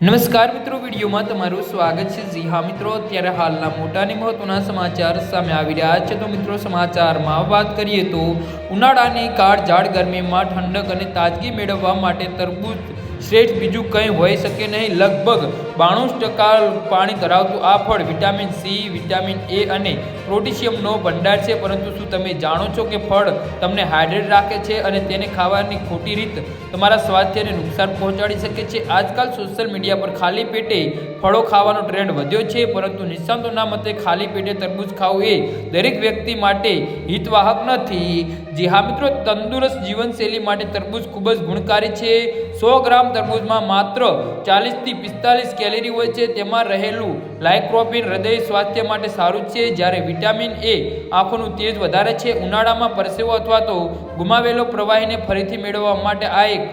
નમસ્કાર મિત્રો, વિડીયોમાં તમારું સ્વાગત છે। જી હા મિત્રો, અત્યારે હાલના મોટા અને મહત્વના સમાચાર સામે આવી રહ્યા છે। તો મિત્રો, સમાચારમાં વાત કરીએ તો ઉનાળાની કાળઝાળ ગરમીમાં ઠંડક અને તાજગી મેળવવા માટે તરબૂચ શ્રેષ્ઠ બીજું કંઈ હોઈ શકે નહીં। લગભગ 92% પાણી ધરાવતું આ ફળ વિટામિન સી, વિટામિન એ અને પોટેશિયમનો ભંડાર છે। પરંતુ શું તમે જાણો છો કે ફળ તમને હાઇડ્રેટ રાખે છે અને તેને ખાવાની ખોટી રીત તમારા સ્વાસ્થ્યને નુકસાન પહોંચાડી શકે છે? આજકાલ સોશિયલ મીડિયા પર ખાલી પેટે ફળો ખાવાનો ટ્રેન્ડ વધ્યો છે, પરંતુ નિષ્ણાતોના મતે ખાલી પેટે તરબૂચ ખાવું એ દરેક વ્યક્તિ માટે હિતવાહક નથી। જી હા મિત્રો, તંદુરસ્ત જીવનશૈલી માટે તરબૂચ ખૂબ જ ગુણકારી છે। 100 ગ્રામ તરબૂચમાં માત્ર 40 થી 45 કેલરી હોય છે। તેમાં રહેલું લાઇકોપીન હૃદય સ્વાસ્થ્ય માટે સારું છે, જ્યારે વિટામિન એ આંખોનું તેજ વધારે છે। ઉનાળામાં પરસેવો અથવા તો ગુમાવેલો પ્રવાહીને ફરીથી મેળવવા માટે આ એક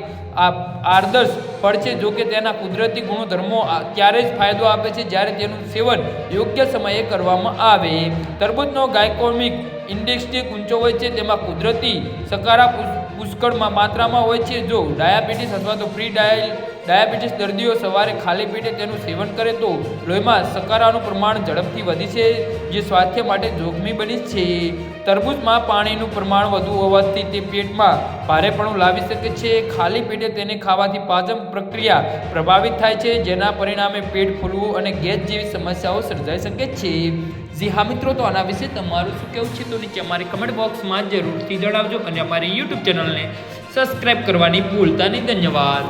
આદર્શ ફળ છે। જો કે તેના કુદરતી ગુણધર્મો ત્યારે જ ફાયદો આપે છે જ્યારે તેનું સેવન યોગ્ય સમયે કરવામાં આવે। તરબૂચનો ગ્લાયકોમિક ઇન્ડેક્સ ઊંચો હોય છે, તેમાં કુદરતી શર્કરા પુષ્કળ માત્રામાં હોય છે। જો ડાયાબિટીસ અથવા તો ડાયાબિટીસ દર્દીઓ સવારે ખાલી પેટે તેનું સેવન કરે તો લોહીમાં શર્કરાનું પ્રમાણ ઝડપથી વધે છે, જે સ્વાસ્થ્ય માટે જોખમી બની છે। તરબૂચમાં પાણીનું પ્રમાણ વધુ હોવાથી તે પેટમાં ભારેપણું લાવી શકે છે। ખાલી પેટે તેને ખાવાથી પાચન પ્રક્રિયા પ્રભાવિત થાય છે, જેના પરિણામે પેટ ફૂલવું અને ગેસ જેવી સમસ્યાઓ સર્જાઈ શકે છે। જી હા મિત્રો, તો આના વિશે તમારું શું કહેવું છે તો નીચે અમારી કમેન્ટ બોક્સમાં જરૂરથી જણાવજો અને અમારી યુટ્યુબ ચેનલને સબસ્ક્રાઈબ કરવાની ભૂલતા નહીં। ધન્યવાદ।